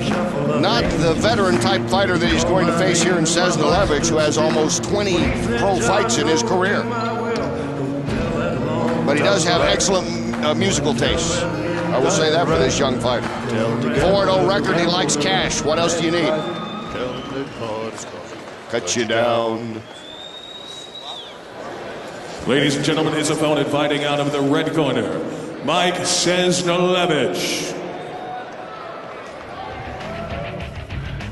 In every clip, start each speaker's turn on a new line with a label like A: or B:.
A: Not the veteran-type fighter that he's going to face here in Ciesnolevicz, who has almost 20 pro fights in his career. But he does have excellent musical taste. I will say that for this young fighter. 4-0 record, he likes cash. What else do you need? Cut you down.
B: Ladies and gentlemen, his opponent fighting out of the red corner, Mike Ciesnolevicz.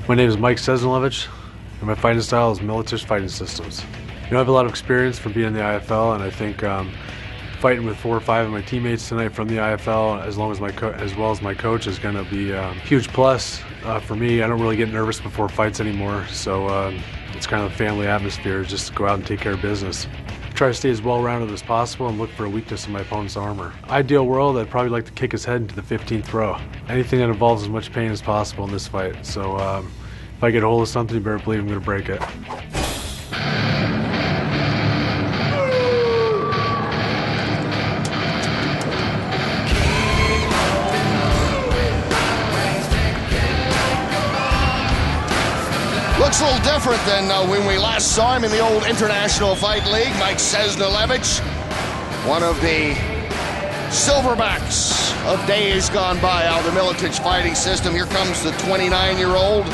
C: My name is Mike Ciesnolevicz, and my fighting style is Militish Fighting Systems. I have a lot of experience from being in the IFL, and I think fighting with 4 or 5 of my teammates tonight from the IFL, as well as my coach, is going to be a huge plus for me. I don't really get nervous before fights anymore, so it's kind of a family atmosphere, just to go out and take care of business. Try to stay as well-rounded as possible and look for a weakness in my opponent's armor. Ideal world, I'd probably like to kick his head into the 15th row. Anything that involves as much pain as possible in this fight. So if I get a hold of something, you better believe I'm going to break it.
A: Looks a little different than when we last saw him in the old International Fight League. Mike Ciesnolevicz, one of the silverbacks of days gone by out of the Militish fighting system. Here comes the 29-year-old,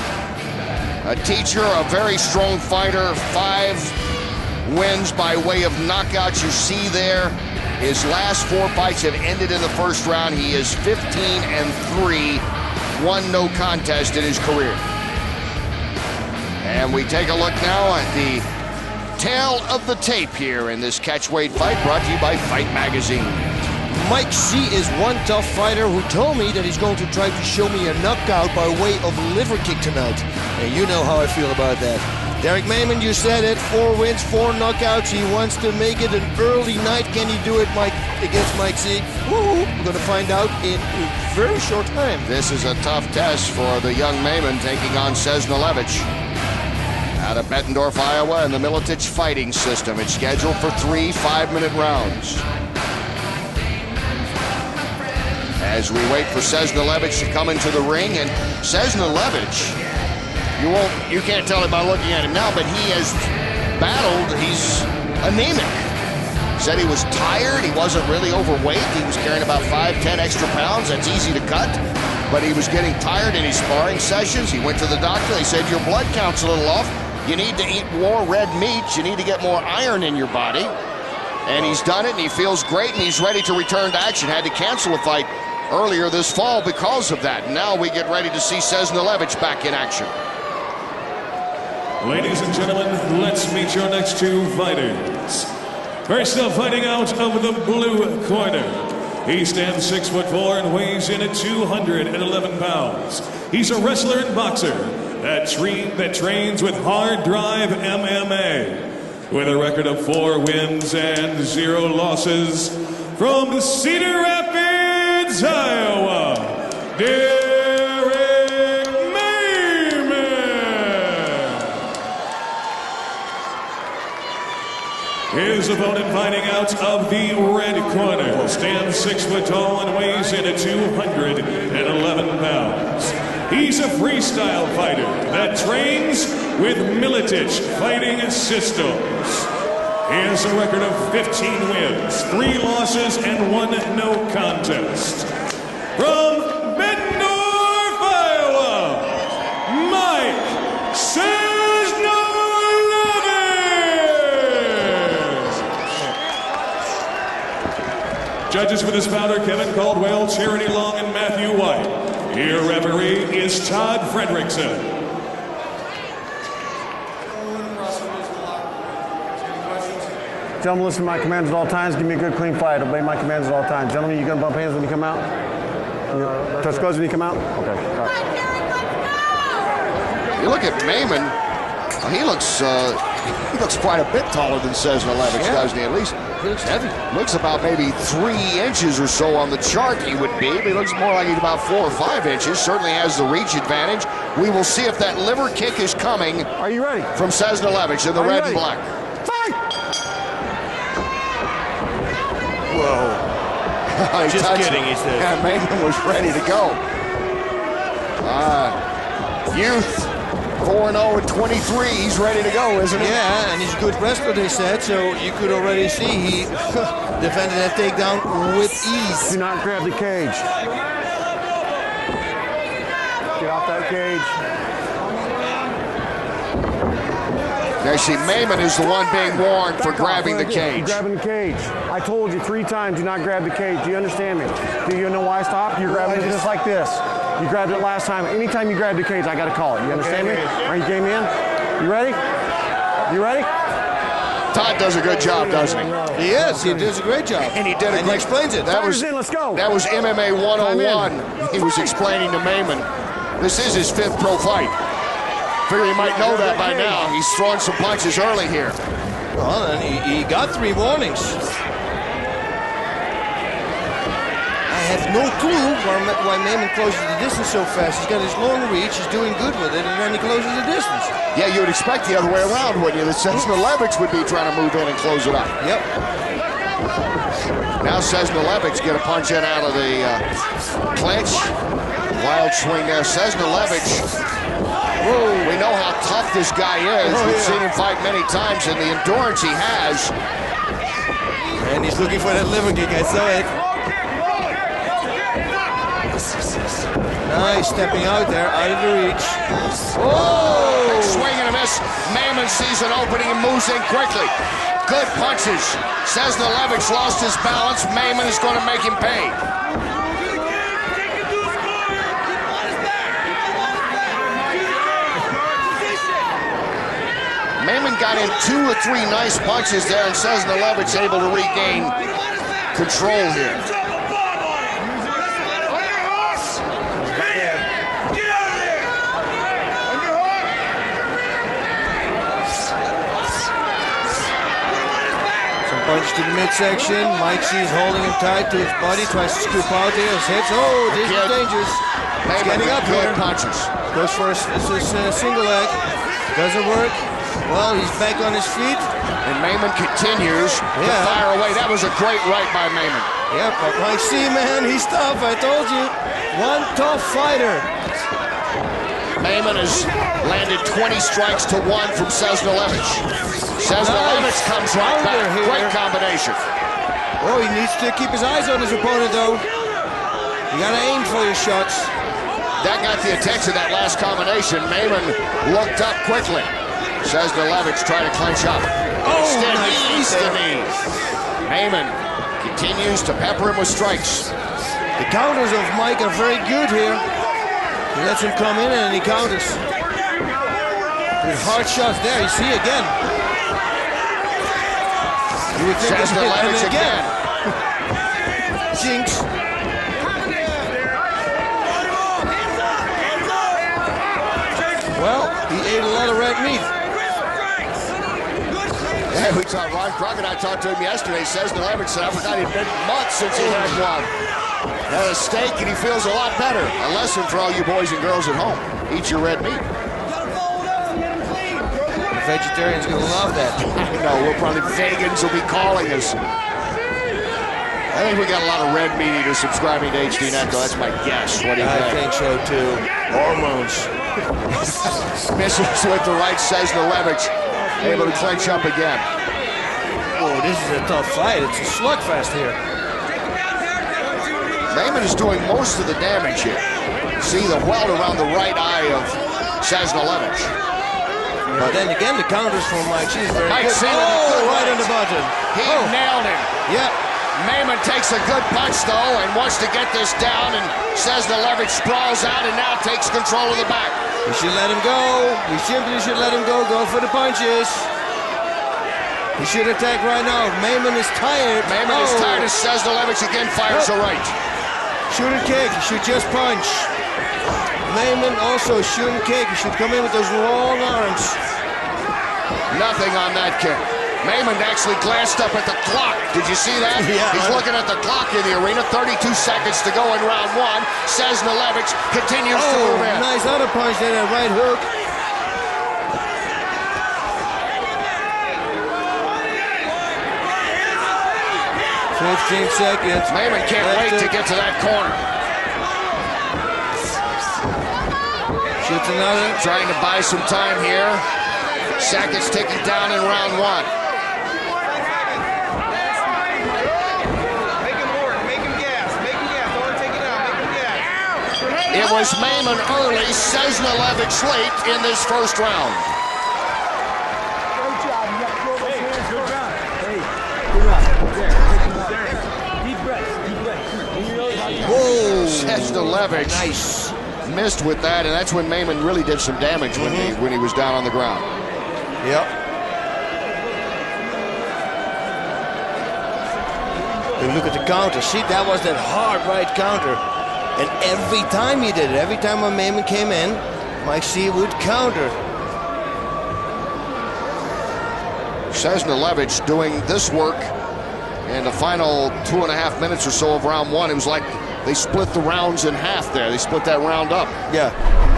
A: a teacher, a very strong fighter, 5 wins by way of knockout. You see there, his last 4 fights have ended in the first round. He is 15-3, 1 no contest in his career. And we take a look now at the tail of the tape here in this catchweight fight, brought to you by Fight Magazine.
D: Mike C is one tough fighter who told me that he's going to try to show me a knockout by way of a liver kick tonight. And you know how I feel about that. Derrick Mehmen, you said it, 4 wins, 4 knockouts. He wants to make it an early night. Can he do it, Mike, against Mike C? Woo-hoo. We're going to find out in a very short time.
A: This is a tough test for the young Mehmen taking on Ciesnolevicz out of Bettendorf, Iowa, in the Militish fighting system. It's scheduled for 3 5-minute rounds. As we wait for Ciesnolevicz to come into the ring, and Ciesnolevicz, you can't tell it by looking at him now, but he has battled, he's anemic. Said he was tired, he wasn't really overweight, he was carrying about 5-10 extra pounds, that's easy to cut, but he was getting tired in his sparring sessions. He went to the doctor, they said your blood count's a little off, you need to eat more red meat, you need to get more iron in your body. And he's done it, and he feels great, and he's ready to return to action. Had to cancel a fight earlier this fall because of that. Now we get ready to see Ciesnolevicz back in action.
B: Ladies and gentlemen, let's meet your next 2 fighters. First up, fighting out of the blue corner. He stands 6'4" and weighs in at 211 pounds. He's a wrestler and boxer that trains with Hard Drive MMA. With a record of 4 wins and 0 losses, from Cedar Rapids, Iowa, Derrick Mehmen. His opponent fighting out of the red corner stands 6 foot tall and weighs in at 211 pounds. He's a freestyle fighter that trains with Militish Fighting Systems. He has a record of 15 wins, 3 losses, and 1 no contest. From Bettendorf, Iowa, Mike Ciesnolevicz. Judges for this bout are Kevin Caldwell, Charity Long, and Matthew White. Your referee is Todd Fredrickson.
E: Gentlemen, listen to my commands at all times. Give me a good, clean fight. Obey my commands at all times. Gentlemen, you gonna bump hands when you come out? Touch gloves when you come out? Okay. Right.
A: You look at Mehmen. He looks quite a bit taller than Ciesnolevicz, doesn't he? At least
D: he looks heavy.
A: Looks about maybe 3 inches or so on the chart he would be. But he looks more like he's about 4 or 5 inches. Certainly has the reach advantage. We will see if that liver kick is coming.
E: Are you ready?
A: From Ciesnolevicz in the red and black.
E: Fight!
A: Whoa.
D: Just kidding, he said.
A: Yeah, Mehmen was ready to go. youth, 4-0 at 23. He's ready to go, isn't he?
D: Yeah, and he's a good wrestler, they said, so you could already see he defended that takedown with ease.
E: Do not grab the cage. Get off that cage.
A: You see, Mehmen is the one being warned for grabbing the cage.
E: You're grabbing the cage. I told you 3 times, do not grab the cage. Do you understand me? Do you know why I stopped? You're grabbing it just like this. You grabbed it last time. Anytime you grab the cage, I got to call it. You understand me? Are you game in? You ready? You ready?
A: Todd does a good job, doesn't he?
D: He is. He does a great job.
A: And he did a great.
D: He explains it.
E: Let's go.
A: That was MMA 101. He was explaining to Mehmen. This is his 5th pro fight. Figure you might know that by now. He's throwing some punches early here.
D: Well, and he got 3 warnings. I have no clue why Mehmen closes the distance so fast. He's got his long reach, he's doing good with it, and then he closes the distance.
A: Yeah, you would expect the other way around, wouldn't you? That Ciesnolevicz would be trying to move in and close it up.
D: Yep.
A: Now Ciesnolevicz get a punch in out of the clinch. Wild swing there. Ciesnolevicz. We know how tough this guy is. We've seen him fight many times, and the endurance he has.
D: And he's looking for that liver kick, I saw it. Nice, stepping out there, out of the reach.
A: Oh! Big swing and a miss. Mehmen sees an opening and moves in quickly. Good punches. Ciesnolevicz lost his balance. Mehmen is going to make him pay. Mehmen got in 2 or 3 nice punches there, and Ciesnolevicz able to regain control here.
D: Some punch to the midsection. Mike C is holding him tight to his body, tries to scoop out there. His hips. Oh, this is dangerous. He's getting up here.
A: Punches.
D: Goes for a single leg. Doesn't work. Well, he's back on his feet.
A: And Mehmen continues to fire away. That was a great right by Mehmen.
D: Yeah, but Mike C, man, he's tough. I told you. One tough fighter.
A: Mehmen has landed 20 strikes to 1 from Ciesnolevicz. Ciesnolevicz comes right back. Great combination.
D: Oh, he needs to keep his eyes on his opponent, though. You gotta aim for your shots.
A: That got the attention, that last combination. Mehmen looked up quickly. Ciesnolevicz trying to clinch up. Instead, he eats the knee. Mehmen continues to pepper him with strikes.
D: The counters of Mike are very good here. He lets him come in and he counters. With hard shots there, you see again. You would think
A: Ciesnolevicz again.
D: Jinx. Well, he ate a lot of red meat.
A: Yeah, we saw Ron Crockett. I talked to him yesterday. Ciesnolevicz said, I forgot it'd been months since he had one. Had a steak and he feels a lot better. A lesson for all you boys and girls at home. Eat your red meat.
D: The vegetarians are gonna love that.
A: I know, we'll probably, vegans will be calling us. I think we got a lot of red meat eaters subscribing to HD Netco. That's my guess. What do you think?
D: I think so too. Hormones.
A: Misses with the right, Ciesnolevicz. Able to clinch up again.
D: Oh, this is a tough fight. It's a slugfest here.
A: Mehmen is doing most of the damage here. See the welt around the right eye of Ciesnolevicz.
D: But then again, the counters from Mike C is very
A: Mike
D: good.
A: C with a
D: Oh,
A: good
D: right
A: right.
D: on the button.
A: He nailed him.
D: Yeah.
A: Mehmen takes a good punch, though, and wants to get this down, and Ciesnolevicz sprawls out and now takes control of the back.
D: You should let him go. You simply should let him go. Go for the punches. He should attack right now. Mehmen is tired.
A: Mehmen is tired as Ciesnolevicz again fires a right.
D: Shouldn't kick. He should just punch. Mehmen also shouldn't kick. He should come in with those long arms.
A: Nothing on that kick. Mehmen actually glanced up at the clock. Did you see that?
D: Yeah.
A: He's looking at the clock in the arena. 32 seconds to go in round 1. Ciesnolevicz continues to move in.
D: Nice other punch there, that right hook. "15 seconds.
A: Mehmen can't wait to get to that corner.
D: Shoots another.
A: Trying to buy some time here. Seconds ticking down in round one. It was Mehmen early, Ciesnolevicz late in this first round.
D: Whoa!
A: Ciesnolevicz
D: Nice.
A: missed with that, and that's when Mehmen really did some damage when he was down on the ground.
D: Yep. And look at the counter. See, that was that hard right counter. And every time he did it, every time when Mehmen came in, Mike C would counter.
A: Ciesnolevicz doing this work in the final 2.5 minutes or so of round one. It was like they split the rounds in half there. They split that round up.
D: Yeah.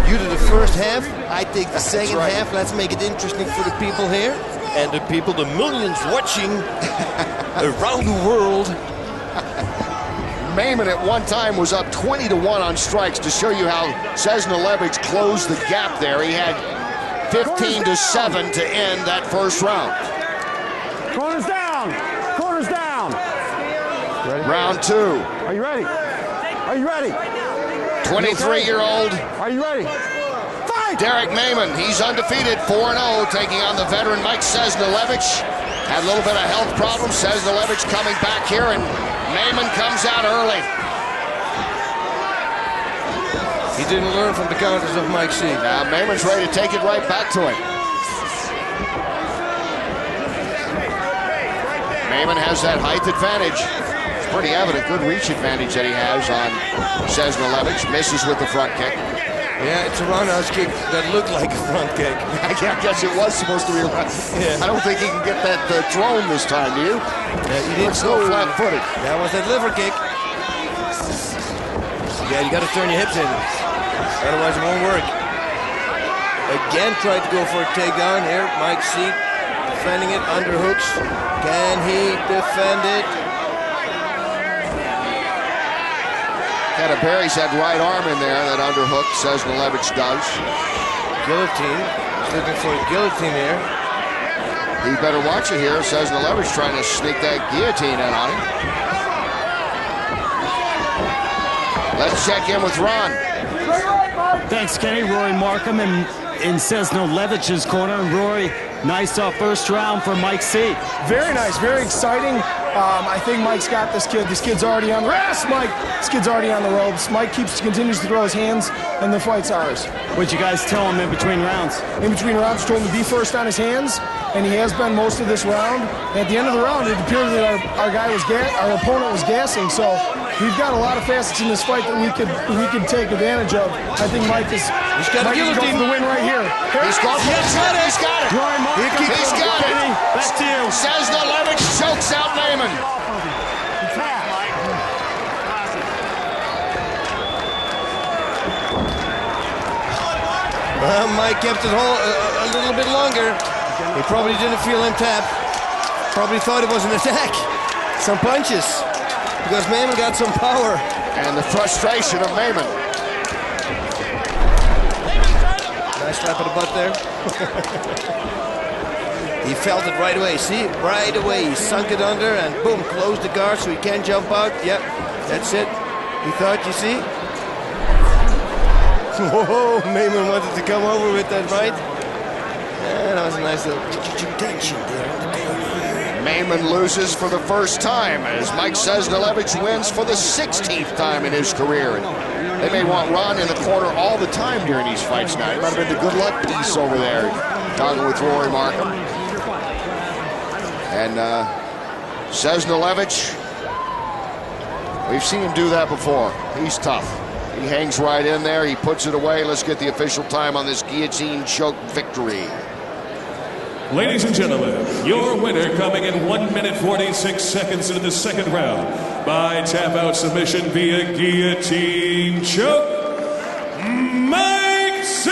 D: You do the first half, I take the second half. Let's make it interesting for the people here. And the people, the millions watching around the world.
A: Mehmen at one time was up 20-1 on strikes to show you how Ciesnolevicz closed the gap there. He had 15-7 to end that first round.
E: Corners down! Corners down!
A: Ready? Round two.
E: Are you ready? Are you ready?
A: 23-year-old.
E: Are you ready? Fight!
A: Derrick Mehmen, he's undefeated, 4-0, taking on the veteran Mike Ciesnolevicz. Had a little bit of health problems. Ciesnolevicz coming back here, and Mehmen comes out early.
D: He didn't learn from the counters of Mike C.
A: Now Mehmen's ready to take it right back to him. Mehmen has that height advantage. It's pretty evident, good reach advantage that he has on Ciesnolevicz. Misses with the front kick.
D: Yeah, it's a roundhouse kick that looked like a front kick.
A: I guess it was supposed to be a I don't think he can get that thrown this time, do you?
D: Yeah, he didn't
A: go flat-footed.
D: That was that liver kick. Yeah, you got to turn your hips in. Otherwise it won't work. Again, tried to go for a takedown here. Mike C defending it, underhooks. Can he defend it?
A: Kind of buries that right arm in there, that underhook Ciesnolevicz does.
D: Guillotine. He's looking for a guillotine here.
A: He better watch it here. Ciesnolevicz trying to sneak that guillotine in on him. Let's check in with Ron.
F: Thanks, Kenny. Rory Markham in Ciesnolevicz's corner. And Rory, nice first round for Mike C.
G: Very nice, very exciting. I think Mike's got this kid. This kid's already on the ropes. This kid's already on the ropes. Mike continues to throw his hands, and the fight's ours.
F: What'd you guys tell him in between rounds?
G: In between rounds, told him to be first on his hands, and he has been most of this round. And at the end of the round, it appeared that our opponent was gassing. So we've got a lot of facets in this fight that we could take advantage of. I think Mike is going for the win right here.
A: He's got it. He's got it.
F: Rory Markham,
A: He's got it.
F: Back to you.
A: Ciesnolevicz chokes out Mehmen.
D: Well, Mike kept it a little bit longer. He probably didn't feel him tap. Probably thought it was an attack. Some punches. Because Mehmen got some power.
A: And the frustration of Mehmen.
D: Nice slap of the butt there. He felt it right away. See? Right away. He sunk it under and boom, closed the guard so he can't jump out. Yep, that's it. He thought, you see? Whoa, Mehmen wanted to come over with that right. Yeah, that was a nice little tension there.
A: Mehmen loses for the first time as Mike Ciesnolevicz wins for the 16th time in his career. And they may want Ron in the corner all the time during these fights now. He might have been the good luck piece over there, talking with Rory Markham. And Ciesnolevicz, we've seen him do that before. He's tough. He hangs right in there. He puts it away. Let's get the official time on this guillotine choke victory.
B: Ladies and gentlemen, your winner coming in 1 minute 46 seconds into the second round by tap out submission via guillotine choke, Mike C.